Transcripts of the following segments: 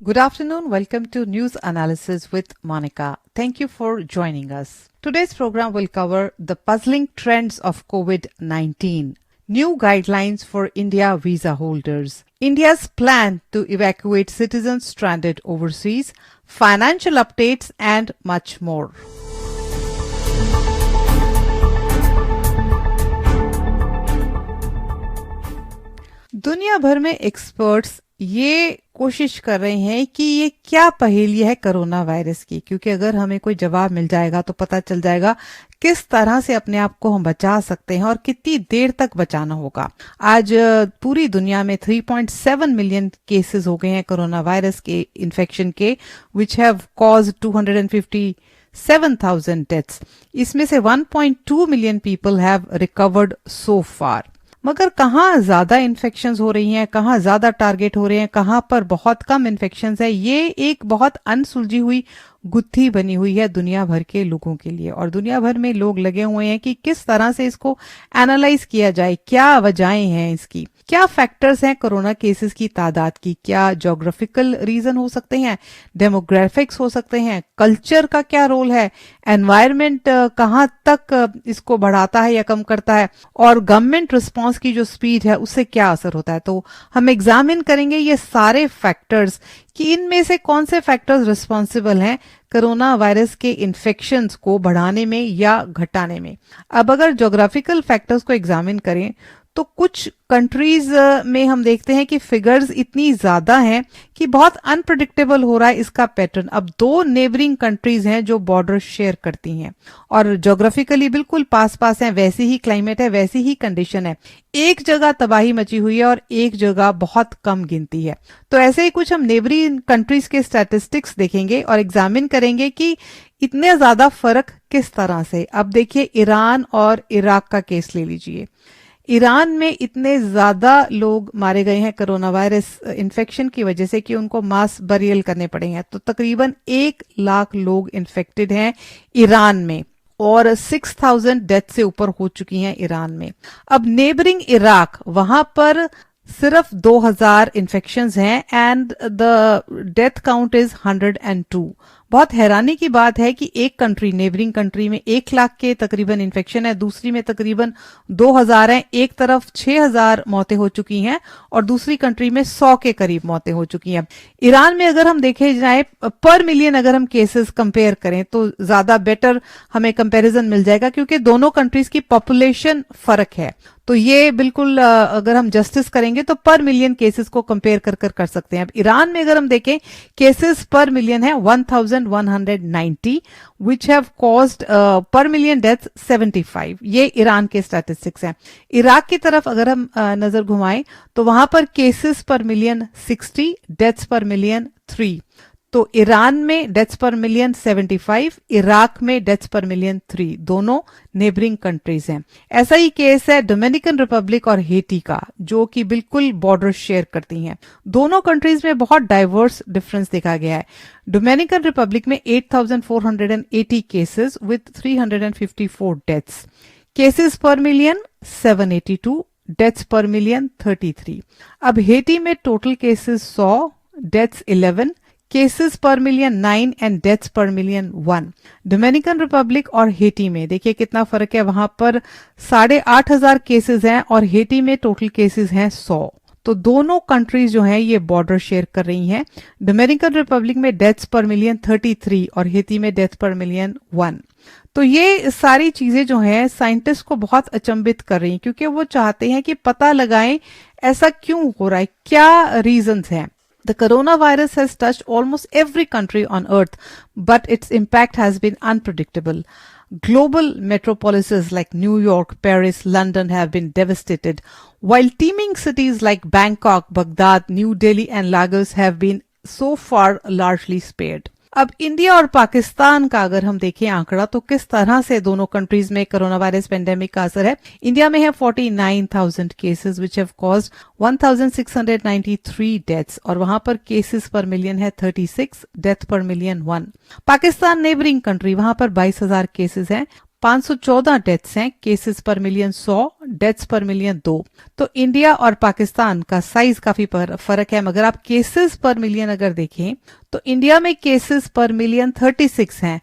Good afternoon. Welcome to News Analysis with Monica. Thank you for joining us. Today's program will cover the puzzling trends of COVID-19, new guidelines for India visa holders, India's plan to evacuate citizens stranded overseas, financial updates, and much more. दुनिया भर में experts ये कोशिश कर रहे हैं कि ये क्या पहेली है कोरोना वायरस की, क्योंकि अगर हमें कोई जवाब मिल जाएगा तो पता चल जाएगा किस तरह से अपने आप को हम बचा सकते हैं और कितनी देर तक बचाना होगा। आज पूरी दुनिया में 3.7 मिलियन केसेस हो गए हैं कोरोना वायरस के इन्फेक्शन के, विच हैव कॉज्ड 257,000 डेथ्स। इसमें से 1.2 मिलियन पीपल हैव रिकवर्ड सो फार। मगर कहाँ ज्यादा इन्फेक्शंस हो रही हैं, कहाँ ज्यादा टारगेट हो रहे हैं, कहाँ पर बहुत कम इन्फेक्शंस है, ये एक बहुत अनसुलझी हुई गुत्थी बनी हुई है दुनिया भर के लोगों के लिए। और दुनिया भर में लोग लगे हुए हैं कि किस तरह से इसको एनालाइज किया जाए, क्या वजहें हैं इसकी, क्या फैक्टर्स हैं कोरोना केसेस की तादाद की, क्या ज्योग्राफिकल रीजन हो सकते हैं, डेमोग्राफिक्स हो सकते हैं, कल्चर का क्या रोल है, एनवायरमेंट कहाँ तक इसको बढ़ाता है या कम करता है, और गवर्नमेंट रिस्पांस की जो स्पीड है उससे क्या असर होता है। तो हम एग्जामिन करेंगे ये सारे फैक्टर्स कि इनमें से कौन से फैक्टर्स रिस्पॉन्सिबल हैं कोरोना वायरस के इन्फेक्शंस को बढ़ाने में या घटाने में। अब अगर ज्योग्राफिकल फैक्टर्स को एग्जामिन करें तो कुछ कंट्रीज में हम देखते हैं कि फिगर्स इतनी ज्यादा हैं कि बहुत अनप्रेडिक्टेबल हो रहा है इसका पैटर्न। अब दो नेबरिंग कंट्रीज हैं जो बॉर्डर शेयर करती हैं और ज्योग्राफिकली बिल्कुल पास पास हैं, वैसी ही क्लाइमेट है, वैसी ही कंडीशन है। एक जगह तबाही मची हुई है और एक जगह बहुत कम गिनती है। तो ऐसे ही कुछ हम नेबरिंग कंट्रीज के स्टैटिस्टिक्स देखेंगे और एग्जामिन करेंगे कि इतने ज्यादा फर्क किस तरह से। अब देखिए, ईरान और इराक का केस ले लीजिए। ईरान में इतने ज्यादा लोग मारे गए हैं कोरोना वायरस इन्फेक्शन की वजह से कि उनको मास बरियल करने पड़े हैं। तो तकरीबन 1 लाख लोग इन्फेक्टेड हैं ईरान में और 6,000 डेथ से ऊपर हो चुकी हैं ईरान में। अब नेबरिंग इराक, वहां पर सिर्फ 2,000 इन्फेक्शंस हैं and the death count is 102। बहुत हैरानी की बात है कि एक कंट्री, नेबरिंग कंट्री में 1 लाख के तकरीबन इन्फेक्शन है, दूसरी में तकरीबन 2,000 हैं। एक तरफ 6,000 मौतें हो चुकी हैं और दूसरी कंट्री में 100 के करीब मौतें हो चुकी हैं। ईरान में अगर हम देखे जाए पर मिलियन, अगर हम केसेस कंपेयर करें तो ज्यादा बेटर हमें कंपैरिजन मिल जाएगा, क्योंकि दोनों कंट्रीज की पॉपुलेशन फर्क है। तो ये बिल्कुल अगर हम जस्टिस करेंगे तो पर मिलियन केसेस को कंपेयर कर सकते हैं। अब ईरान में अगर हम देखें, केसेस पर मिलियन है 1,190, विच हैव कॉज्ड पर मिलियन डेथ 75। ये ईरान के स्टैटिस्टिक्स हैं। इराक की तरफ अगर हम नजर घुमाएं तो वहां पर cases per million 60, deaths per million 3। तो ईरान में डेथ्स पर मिलियन 75, इराक में डेथ्स पर मिलियन 3, दोनों नेबरिंग कंट्रीज हैं। ऐसा ही केस है डोमिनिकन रिपब्लिक और हेटी का, जो कि बिल्कुल बॉर्डर शेयर करती हैं। दोनों कंट्रीज में बहुत डाइवर्स डिफरेंस देखा गया है। डोमिनिकन रिपब्लिक में 8,480 cases with 354 deaths, cases per million 782, deaths per million 33। अब हेटी में total cases 100, deaths 11, cases per million 9 and deaths per million 1। Dominican Republic और हेटी में देखिए कितना फर्क है, वहां पर 8,500 केसेस हैं और हेटी में टोटल केसेस हैं 100। तो दोनों कंट्रीज जो हैं ये बॉर्डर शेयर कर रही हैं। डोमिनिकन रिपब्लिक में डेथ्स पर मिलियन 33 और हेटी में डेथ पर मिलियन 1। तो ये सारी चीजें जो हैं साइंटिस्ट को बहुत अचंभित कर रही हैं, क्योंकि वो चाहते हैं कि पता लगाएं ऐसा क्यों हो रहा है, क्या रीजंस हैं। The coronavirus has touched almost every country on earth, but its impact has been unpredictable. Global metropolises like New York, Paris, London have been devastated, while teeming cities like Bangkok, Baghdad, New Delhi and Lagos have been so far largely spared. अब India और पाकिस्तान का अगर हम देखें आंकड़ा तो किस तरह से दोनों कंट्रीज में कोरोना वायरस पेंडेमिक का असर है। इंडिया में है 49,000 cases which have caused 1,693 deaths और वहां पर केसेस पर मिलियन है 36, डेथ पर मिलियन 1। पाकिस्तान नेबरिंग कंट्री, वहां पर 22,000 केसेस हैं, 514 डेथ्स हैं, cases per million 100, deaths per million 2। तो इंडिया और पाकिस्तान का साइज काफी फर्क है, मगर आप केसेस पर मिलियन अगर देखें तो इंडिया में केसेस पर मिलियन 36 हैं,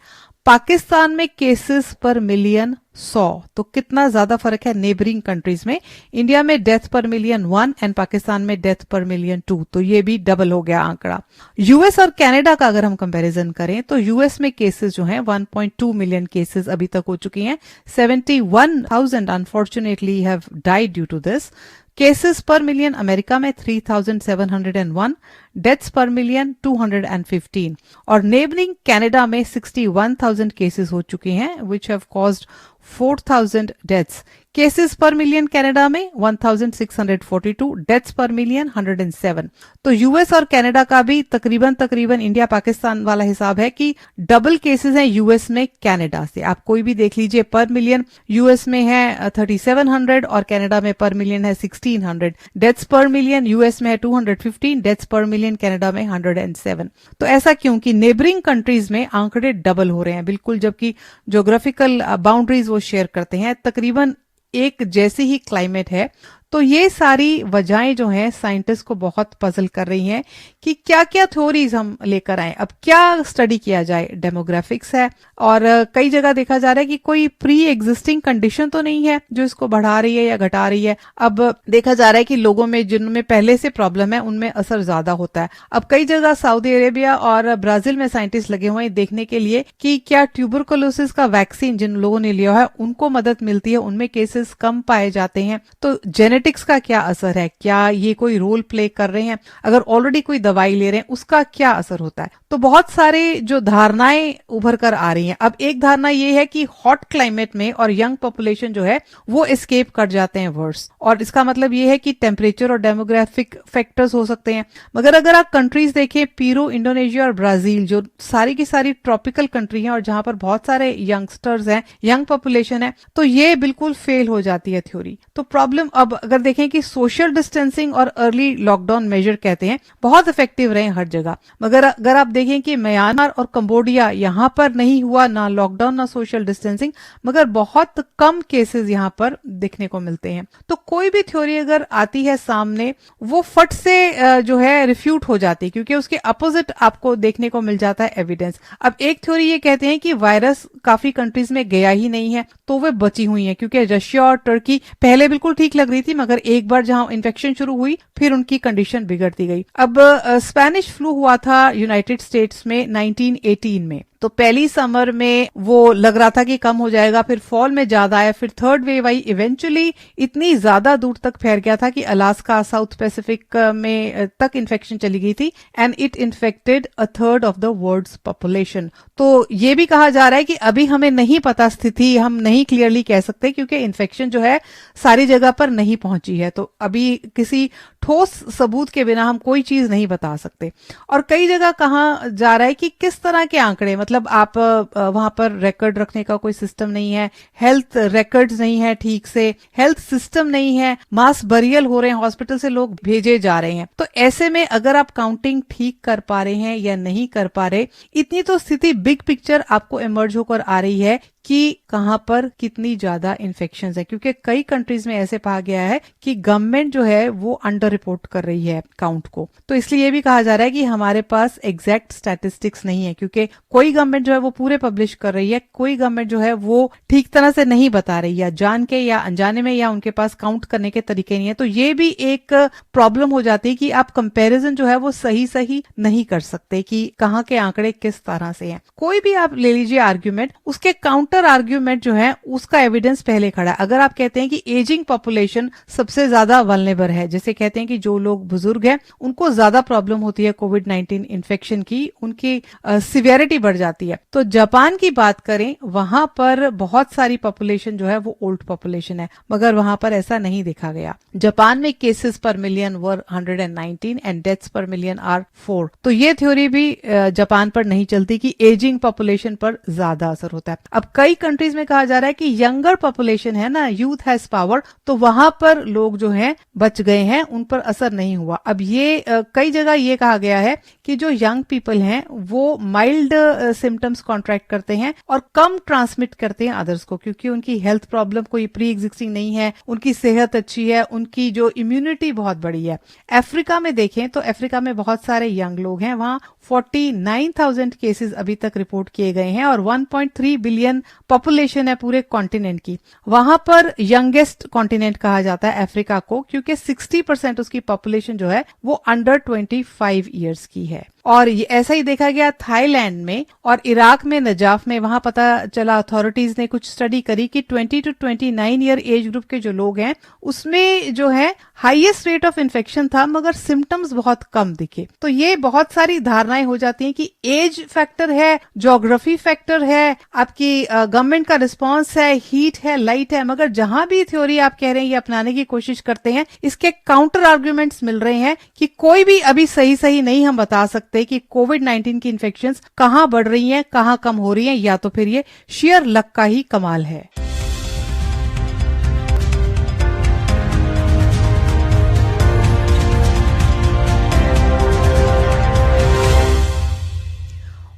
पाकिस्तान में केसेस पर मिलियन 100। तो कितना ज्यादा फर्क है नेबरिंग कंट्रीज में। इंडिया में डेथ पर मिलियन 1 एंड पाकिस्तान में डेथ पर मिलियन 2, तो ये भी डबल हो गया आंकड़ा। यूएस और कनाडा का अगर हम कंपैरिजन करें तो यूएस में केसेस जो हैं 1.2 मिलियन केसेस अभी तक हो चुकी हैं, 71,000 unfortunately have died due to this. Cases per million America में 3,701, डेथ्स पर मिलियन 215 और नेबरिंग कनाडा में 61,000 केसेस हो चुके हैं which have caused 4,000 deaths. Cases per million Canada में 1,642, डेथ्स पर मिलियन 107। तो यूएस और कनाडा का भी तकरीबन इंडिया पाकिस्तान वाला हिसाब है कि डबल केसेस हैं यूएस में कनाडा से। आप कोई भी देख लीजिए, पर मिलियन यूएस में है 3,700 और कनाडा में पर मिलियन है 1,600। डेथ्स पर मिलियन यूएस में है 215, डेथ्स पर मिलियन कनाडा में 107। तो ऐसा क्यों कि नेबरिंग कंट्रीज में आंकड़े डबल हो रहे हैं बिल्कुल, जबकि ज्योग्राफिकल बाउंड्रीज वो शेयर करते हैं, तकरीबन एक जैसी ही क्लाइमेट है। तो ये सारी वजहें जो हैं साइंटिस्ट को बहुत पजल कर रही हैं कि क्या क्या थ्योरीज हम लेकर आए, अब क्या स्टडी किया जाए। डेमोग्राफिक्स है और कई जगह देखा जा रहा है कि कोई प्री एग्जिस्टिंग कंडीशन तो नहीं है जो इसको बढ़ा रही है या घटा रही है। अब देखा जा रहा है कि लोगों में जिनमें पहले से प्रॉब्लम है उनमें असर ज्यादा होता है। अब कई जगह सऊदी अरेबिया और ब्राजील में साइंटिस्ट लगे हुए हैं देखने के लिए कि क्या ट्यूबरकुलोसिस का वैक्सीन जिन लोगों ने लिया है उनको मदद मिलती है, उनमें केसेस कम पाए जाते हैं। तो जेनेटिक्स का क्या असर है, क्या ये कोई रोल प्ले कर रहे हैं, अगर ऑलरेडी कोई दवाई ले रहे हैं उसका क्या असर होता है। तो बहुत सारे जो धारणाएं उभर कर आ रही हैं। अब एक धारणा ये है कि हॉट क्लाइमेट में और यंग पॉपुलेशन जो है वो एस्केप कर जाते हैं वर्स, और इसका मतलब ये है कि टेम्परेचर और डेमोग्राफिक फैक्टर्स हो सकते हैं। मगर अगर आप कंट्रीज देखें, पीरू, इंडोनेशिया और ब्राजील जो सारी की सारी ट्रॉपिकल कंट्री हैं और जहां पर बहुत सारे यंगस्टर्स हैं, यंग पॉपुलेशन है, तो ये बिल्कुल फेल हो जाती है थ्योरी। तो प्रॉब्लम अब अगर देखें कि सोशल डिस्टेंसिंग और अर्ली लॉकडाउन मेजर कहते हैं बहुत इफेक्टिव रहे हर जगह, मगर अगर आप देखें कि म्यांमार और कंबोडिया यहां पर नहीं हुआ ना लॉकडाउन ना सोशल डिस्टेंसिंग, मगर बहुत कम केसेस यहां पर दिखने को मिलते हैं। तो कोई भी थ्योरी अगर आती है सामने वो फट से जो है रिफ्यूट हो जाती है, क्योंकि उसके अपोजिट आपको देखने को मिल जाता है एविडेंस। अब एक थ्योरी ये कहते हैं कि वायरस काफी कंट्रीज में गया ही नहीं है तो वे बची हुई हैं, क्योंकि रशिया और टर्की पहले बिल्कुल ठीक लग रही थी, मगर एक बार जहां इन्फेक्शन शुरू हुई फिर उनकी कंडीशन बिगड़ती गई। अब स्पेनिश फ्लू हुआ था यूनाइटेड स्टेट्स में 1918 में, तो पहली समर में वो लग रहा था कि कम हो जाएगा, फिर फॉल में ज्यादा आया, फिर थर्ड वेव आई, इवेंचुअली इतनी ज्यादा दूर तक फैल गया था कि अलास्का, साउथ पैसिफिक में तक इन्फेक्शन चली गई थी and it infected a third of the world's population. तो ये भी कहा जा रहा है कि अभी हमें नहीं पता स्थिति, हम नहीं क्लियरली कह सकते क्योंकि इन्फेक्शन जो है सारी जगह पर नहीं पहुंची है, तो अभी किसी ठोस सबूत के बिना हम कोई चीज नहीं बता सकते। और कई जगह कहा जा रहा है कि किस तरह के आंकड़े, मतलब आप वहां पर रिकॉर्ड रखने का कोई सिस्टम नहीं है, हेल्थ रिकॉर्ड्स नहीं है, ठीक से हेल्थ सिस्टम नहीं है, मास बरियल हो रहे हैं, हॉस्पिटल से लोग भेजे जा रहे हैं। तो ऐसे में अगर आप काउंटिंग ठीक कर पा रहे हैं या नहीं कर पा रहे, इतनी तो स्थिति बिग पिक्चर आपको इमर्ज होकर आ रही है कि कहां पर कितनी ज्यादा इन्फेक्शंस है, क्योंकि कई कंट्रीज में ऐसे पाया गया है कि गवर्नमेंट जो है वो अंडर रिपोर्ट कर रही है काउंट को। तो इसलिए ये भी कहा जा रहा है कि हमारे पास एग्जैक्ट स्टैटिस्टिक्स नहीं है, क्योंकि कोई गवर्नमेंट जो है वो पूरे पब्लिश कर रही है, कोई गवर्नमेंट जो है वो ठीक तरह से नहीं बता रही है, जान के या अनजाने में, या उनके पास काउंट करने के तरीके नहीं है। तो ये भी एक प्रॉब्लम हो जाती है कि आप कंपैरिजन जो है वो सही नहीं कर सकते कि कहाँ के आंकड़े किस तरह से हैं। कोई भी आप ले लीजिए आर्ग्यूमेंट, उसके काउंटर आर्ग्यूमेंट जो है उसका एविडेंस पहले खड़ा है। अगर आप कहते हैं कि एजिंग पॉपुलेशन सबसे ज्यादा वल्नरेबल है, जैसे कहते हैं कि जो लोग बुजुर्ग हैं उनको ज्यादा प्रॉब्लम होती है कोविड-19 इन्फेक्शन की, उनकी सिवियरिटी बढ़ जाती है। तो जापान की बात करें, वहां पर बहुत सारी पॉपुलेशन जो है वो ओल्ड पॉपुलेशन है, मगर वहां पर ऐसा नहीं देखा गया। जापान में cases per million were 119 and deaths per million are 4। तो ये थ्योरी भी जापान पर नहीं चलती कि एजिंग पॉपुलेशन पर ज्यादा असर होता है। अब कई कंट्रीज में कहा जा रहा है कि यंगर पॉपुलेशन है ना, यूथ हैज पावर, तो वहां पर लोग जो हैं बच गए हैं, उन पर असर नहीं हुआ। अब ये कई जगह ये कहा गया है कि जो यंग पीपल हैं वो माइल्ड सिम्टम्स कॉन्ट्रैक्ट करते हैं और कम ट्रांसमिट करते हैं अदर्स को, क्योंकि उनकी हेल्थ प्रॉब्लम कोई प्री एग्जिस्टिंग नहीं है, उनकी सेहत अच्छी है, उनकी जो इम्यूनिटी बहुत बड़ी है। अफ्रीका में देखें तो अफ्रीका में बहुत सारे यंग लोग हैं, वहां 49,000 केसेस अभी तक रिपोर्ट किए गए हैं और 1.3 बिलियन पॉपुलेशन है पूरे कॉन्टिनेंट की। वहां पर यंगेस्ट कॉन्टिनेंट कहा जाता है अफ्रीका को, क्योंकि 60% उसकी पॉपुलेशन जो है वो अंडर 25 ईयर्स की है। और ऐसा ही देखा गया थाईलैंड में और इराक में नजाफ में। वहां पता चला, अथॉरिटीज ने कुछ स्टडी करी कि 20 to 29 ईयर एज ग्रुप के जो लोग हैं उसमें जो है हाईएस्ट रेट ऑफ इन्फेक्शन था, मगर सिम्टम्स बहुत कम दिखे। तो ये बहुत सारी धारणाएं हो जाती हैं कि एज फैक्टर है, ज्योग्राफी फैक्टर है, आपकी गवर्नमेंट का रिस्पॉन्स है, हीट है, लाइट है। मगर जहां भी थ्योरी आप कह रहे हैं ये अपनाने की कोशिश करते हैं, इसके काउंटर आर्ग्यूमेंट्स मिल रहे हैं कि कोई भी अभी सही नहीं हम बता सकते कि कोविड-19 की इन्फेक्शंस कहां बढ़ रही हैं, कहां कम हो रही हैं, या तो फिर ये शेयर लक का ही कमाल है।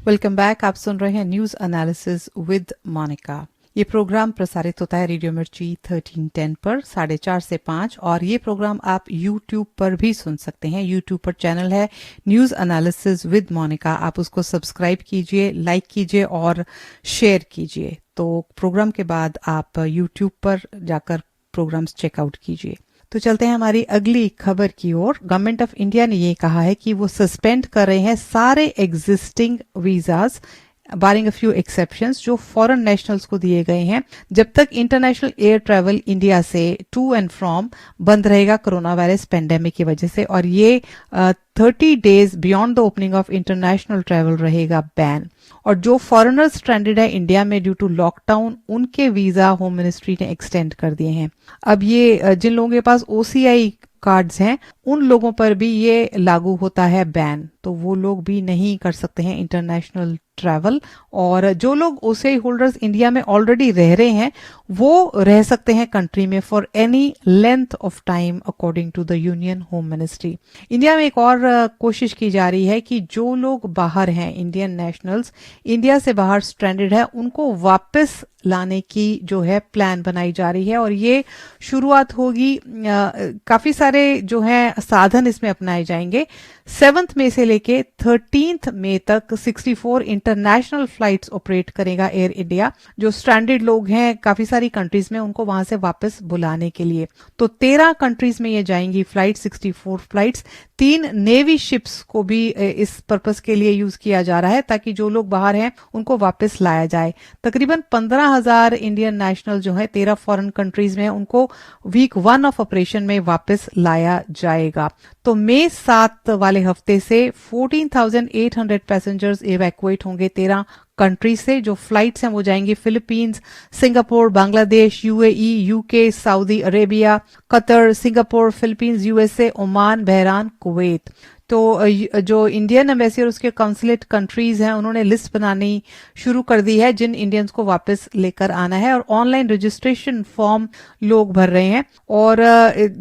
Welcome back. आप सुन रहे हैं न्यूज एनालिसिस विद मोनिका। ये प्रोग्राम प्रसारित होता है रेडियो मिर्ची 1310 पर 4:30 से 5, और ये प्रोग्राम आप यूट्यूब पर भी सुन सकते हैं। यूट्यूब पर चैनल है न्यूज एनालिसिस विद मोनिका, आप उसको सब्सक्राइब कीजिए, लाइक कीजिए और शेयर कीजिए। तो प्रोग्राम के बाद आप यूट्यूब पर जाकर प्रोग्राम्स चेकआउट कीजिए। तो चलते हैं हमारी अगली खबर की ओर। गवर्नमेंट ऑफ इंडिया ने ये कहा है कि वो सस्पेंड कर रहे हैं सारे existing visas barring a few exceptions जो फॉरेन नेशनल्स को दिए गए हैं, जब तक इंटरनेशनल एयर ट्रैवल इंडिया से टू एंड फ्रॉम बंद रहेगा कोरोना वायरस पेंडेमिक की वजह से। और ये 30 days beyond the opening of international travel रहेगा बैन। और जो फॉरेनर्स स्ट्रैंडेड है इंडिया में ड्यू टू लॉकडाउन, उनके वीजा होम मिनिस्ट्री ने एक्सटेंड कर दिए हैं। अब ये जिन लोगों के पास OCI कार्ड्स हैं उन लोगों पर भी ये लागू होता है बैन, तो वो लोग भी नहीं कर सकते हैं इंटरनेशनल ट्रैवल। और जो लोग OCI होल्डर्स इंडिया में ऑलरेडी रह रहे हैं वो रह सकते हैं कंट्री में for any length of time according to the union home ministry. India में एक और कोशिश की जा रही है कि जो लोग बाहर हैं, इंडियन नेशनल्स इंडिया से बाहर स्ट्रैंडेड है, उनको वापस लाने की जो है प्लान बनाई जा रही है। और ये शुरुआत होगी, काफी सारे जो है साधन इसमें अपनाए जाएंगे। 7 मई से लेके 13 मई तक 64 इंटरनेशनल फ्लाइट्स ऑपरेट करेगा एयर इंडिया। जो स्ट्रैंडेड लोग हैं काफी सारी कंट्रीज में, उनको वहां से वापस बुलाने के लिए। तो 13 कंट्रीज में ये जाएंगी फ्लाइट, 64 फ्लाइट्स। 3 नेवी शिप्स को भी इस पर्पस के लिए यूज किया जा रहा है ताकि जो लोग बाहर हैं उनको वापस लाया जाए। तकरीबन 15,000 इंडियन नेशनल जो है 13 फॉरेन कंट्रीज में, उनको वीक 1 ऑफ ऑपरेशन में वापस लाया जाएगा। तो मई 7 वाले हफ्ते से 14,800 पैसेंजर्स इवैक्यूएट होंगे 13 कंट्री से। जो फ्लाइट्स हैं वो जाएंगी Philippines, Singapore, Bangladesh, UAE, UK, Saudi Arabia, Qatar, Singapore, Philippines, USA, Oman, Bahrain, Kuwait. तो जो इंडियन एम्बेसी और उसके काउंसलेट कंट्रीज हैं उन्होंने लिस्ट बनानी शुरू कर दी है जिन इंडियंस को वापस लेकर आना है। और ऑनलाइन रजिस्ट्रेशन फॉर्म लोग भर रहे हैं, और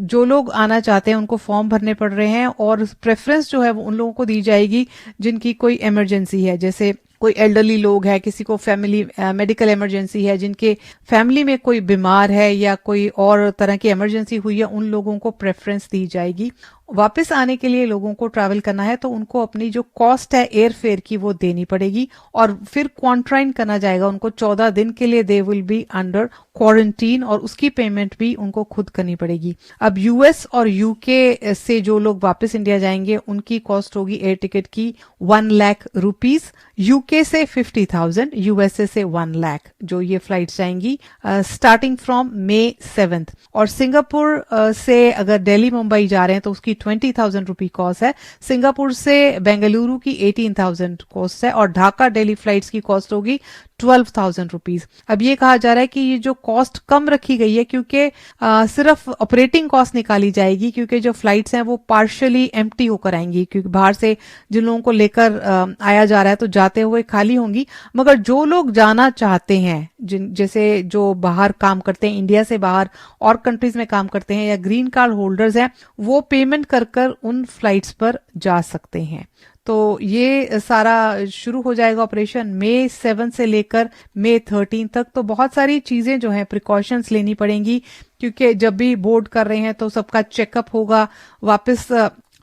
जो लोग आना चाहते हैं उनको फॉर्म भरने पड़ रहे हैं। और प्रेफरेंस जो है वो उन लोगों को दी जाएगी जिनकी कोई इमरजेंसी है, जैसे कोई एल्डरली लोग है, किसी को फैमिली मेडिकल इमरजेंसी है, जिनके फैमिली में कोई बीमार है या कोई और तरह की इमरजेंसी हुई है, उन लोगों को प्रेफरेंस दी जाएगी। वापस आने के लिए लोगों को ट्रैवल करना है तो उनको अपनी जो कॉस्ट है एयर फेयर की वो देनी पड़ेगी, और फिर क्वारंटाइन करना जाएगा उनको 14 दिन के लिए। They will be under quarantine, और उसकी पेमेंट भी उनको खुद करनी पड़ेगी। अब US और UK से जो लोग वापस इंडिया जाएंगे उनकी कॉस्ट होगी एयर टिकट की 1 लाख रुपीज, UK से 50,000, USA से 1 लाख जो ये फ्लाइट जाएंगी स्टार्टिंग फ्रॉम May 7। और सिंगापुर से अगर दिल्ली मुंबई जा रहे हैं तो उसकी 20,000 रुपी कॉस्ट है। सिंगापुर से बेंगलुरु की 18,000 कॉस्ट है, और ढाका दिल्ली फ्लाइट्स की कॉस्ट होगी 12,000 रुपीज। अब ये कहा जा रहा है कि ये जो कॉस्ट कम रखी गई है क्योंकि सिर्फ ऑपरेटिंग कॉस्ट निकाली जाएगी, क्योंकि जो फ्लाइट्स हैं वो पार्शियली एम्प्टी होकर आएंगी, क्योंकि बाहर से जिन लोगों को लेकर आया जा रहा है तो जाते हुए खाली होंगी। मगर जो लोग जाना चाहते हैं, जैसे जो बाहर काम करते हैं, इंडिया से बाहर और कंट्रीज में काम करते हैं, या ग्रीन कार्ड होल्डर्स हैं, वो पेमेंट कर उन फ्लाइट्स पर जा सकते हैं। तो ये सारा शुरू हो जाएगा ऑपरेशन मई 7 से लेकर मई 13 तक। तो बहुत सारी चीजें जो हैं प्रिकॉशंस लेनी पड़ेंगी, क्योंकि जब भी बोर्ड कर रहे हैं तो सबका चेकअप होगा, वापस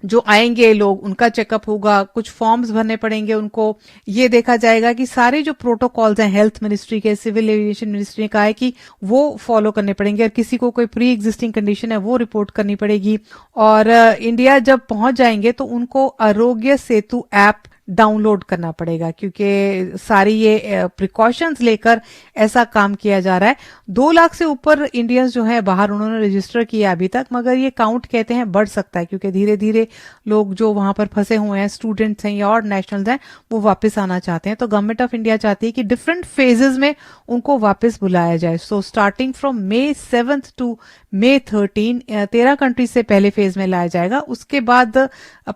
जो आएंगे लोग उनका चेकअप होगा, कुछ फॉर्म्स भरने पड़ेंगे उनको। ये देखा जाएगा कि सारे जो प्रोटोकॉल्स हैं हेल्थ मिनिस्ट्री के, सिविल एविएशन मिनिस्ट्री ने कहा है कि वो फॉलो करने पड़ेंगे, और किसी को कोई प्री एग्जिस्टिंग कंडीशन है वो रिपोर्ट करनी पड़ेगी। और इंडिया जब पहुंच जाएंगे तो उनको आरोग्य सेतु ऐप डाउनलोड करना पड़ेगा, क्योंकि सारी ये प्रिकॉशंस लेकर ऐसा काम किया जा रहा है। 2 लाख से ऊपर इंडियंस जो है बाहर उन्होंने रजिस्टर किया अभी तक, मगर ये काउंट कहते हैं बढ़ सकता है, क्योंकि धीरे धीरे लोग जो वहां पर फंसे हुए हैं, स्टूडेंट्स हैं या और नेशनल्स हैं, वो वापस आना चाहते हैं। तो गवर्नमेंट ऑफ इंडिया चाहती है कि डिफरेंट फेजेस में उनको वापस बुलाया जाए। So starting from May 7 to May 13 13 countries से पहले फेज में लाया जाएगा। उसके बाद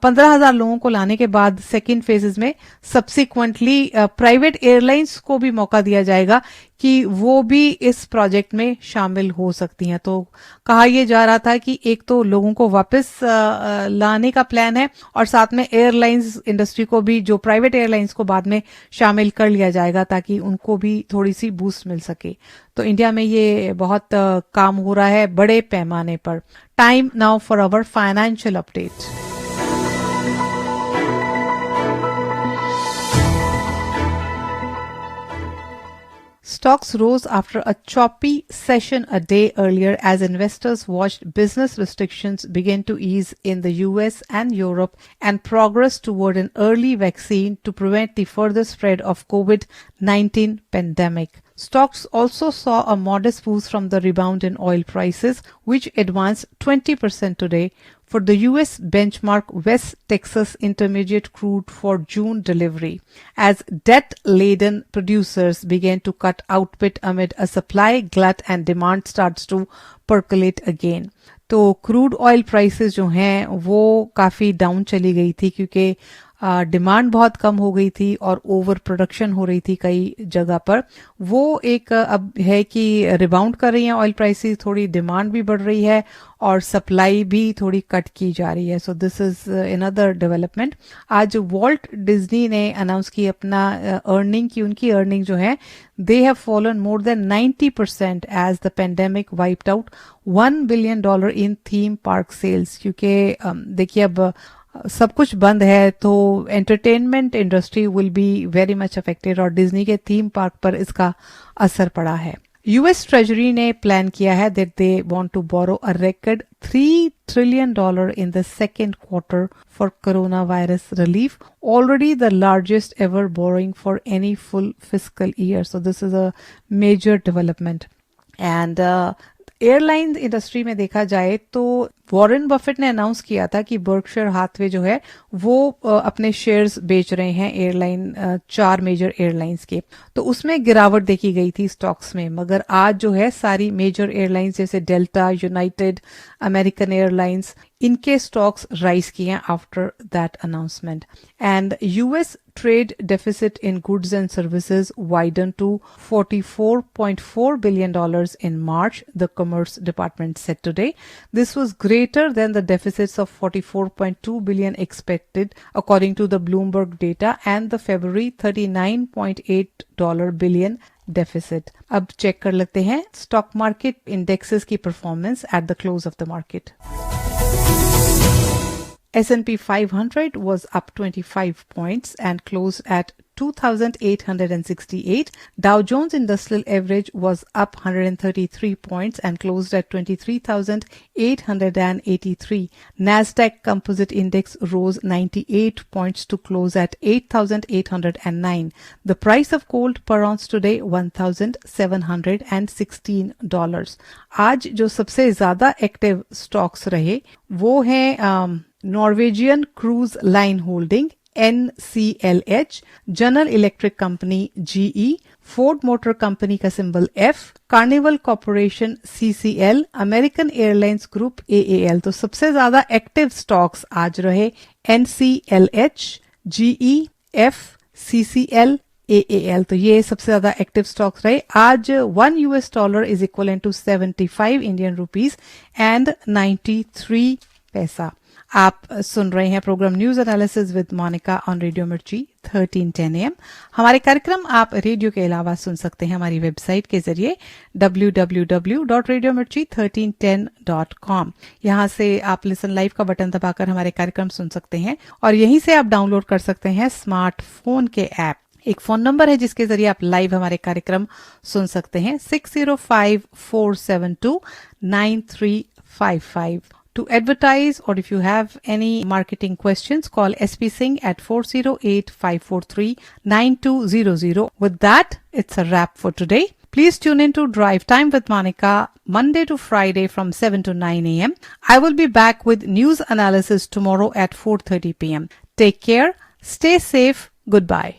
15,000 लोगों को लाने के बाद सेकेंड फेजेस में सब्सिक्वेंटली प्राइवेट एयरलाइंस को भी मौका दिया जाएगा कि वो भी इस प्रोजेक्ट में शामिल हो सकती हैं। तो कहा यह जा रहा था कि एक तो लोगों को वापस लाने का प्लान है, और साथ में एयरलाइंस इंडस्ट्री को भी, जो प्राइवेट एयरलाइंस को बाद में शामिल कर लिया जाएगा, ताकि उनको भी थोड़ी सी बूस्ट मिल सके। तो इंडिया में ये बहुत काम हो रहा है बड़े पैमाने पर। Time now for our financial update. Stocks rose after a choppy session a day earlier as investors watched business restrictions begin to ease in the US and Europe and progress toward an early vaccine to prevent the further spread of COVID-19 pandemic. Stocks also saw a modest boost from the rebound in oil prices, which advanced 20% today. For the US benchmark West Texas Intermediate crude for June delivery, as debt-laden producers began to cut output amid a supply glut and demand starts to percolate again. तो crude oil prices जो हैं वो काफी down चली गई थी, क्योंकि demand बहुत कम हो गई थी और ओवर प्रोडक्शन हो रही थी कई जगह पर। वो एक अब है कि रिबाउंड कर रही हैं ऑयल प्राइसेस, थोड़ी डिमांड भी बढ़ रही है और सप्लाई भी थोड़ी कट की जा रही है। So this is another development. आज वॉल्ट डिज्नी ने अनाउंस की अपना अर्निंग की, उनकी अर्निंग जो है they have fallen more than 90% as the pandemic wiped out $1 billion in theme park sales. क्योंकि देखिए अब सब कुछ बंद है तो entertainment industry will be very much affected, और डिज्नी के थीम पार्क पर इसका असर पड़ा है। यूएस ट्रेजरी ने प्लान किया है that they want to borrow a record $3 trillion in the second quarter for coronavirus relief, already the largest ever borrowing for any full fiscal year. So this is a major development. And airline industry में देखा जाए तो Warren Buffett ने announce किया था कि Berkshire Hathaway जो है वो अपने शेयर्स बेच रहे हैं एयरलाइन, 4 मेजर एयरलाइंस के। तो उसमें गिरावट देखी गई थी स्टॉक्स में, मगर आज जो है सारी मेजर एयरलाइंस जैसे डेल्टा, यूनाइटेड, अमेरिकन एयरलाइंस, इनके स्टॉक्स राइज किए हैं after that announcement. And US trade deficit in goods and services widened to $44.4 billion in March, the Commerce Department said today. This was greater than the deficits of $44.2 billion expected, according to the Bloomberg data, and the February $39.8 billion deficit. अब check कर लेते हैं stock market indexes की performance at the close of the market. S&P 500 was up 25 points and closed at 2,868. Dow Jones Industrial Average was up 133 points and closed at 23,883. Nasdaq Composite Index rose 98 points to close at 8,809. The price of gold per ounce today $1,716. आज जो सबसे ज्यादा active stocks रहे वो हैं Norwegian cruise line holding NCLH, general electric company GE, Ford motor company का symbol F, carnival corporation CCL, American airlines group AAL। तो सबसे ज्यादा एक्टिव स्टॉक्स आज रहे NCLH, GE, F, CCL, AAL। तो ये सबसे ज्यादा एक्टिव स्टॉक्स रहे। आज $1 is equivalent to 75 Indian rupees and 93 पैसा। आप सुन रहे हैं program news analysis with Monica on radio Mirchi 1310 AM। हमारे कार्यक्रम आप रेडियो के अलावा सुन सकते हैं हमारी वेबसाइट के जरिए www.radiomirchi1310.com। यहाँ से आप लिसन लाइव का बटन दबाकर हमारे कार्यक्रम सुन सकते हैं और यहीं से आप डाउनलोड कर सकते हैं स्मार्टफोन के ऐप। एक फोन नंबर है जिसके जरिए आप लाइव हमारे कार्यक्रम सुन सकते हैं 6054729355। To advertise or if you have any marketing questions, call SP Singh at 408-543-9200. With that, it's a wrap for today. Please tune in to Drive Time with Monica Monday to Friday from 7 to 9 a.m. I will be back with news analysis tomorrow at 4:30 p.m. Take care, stay safe, goodbye.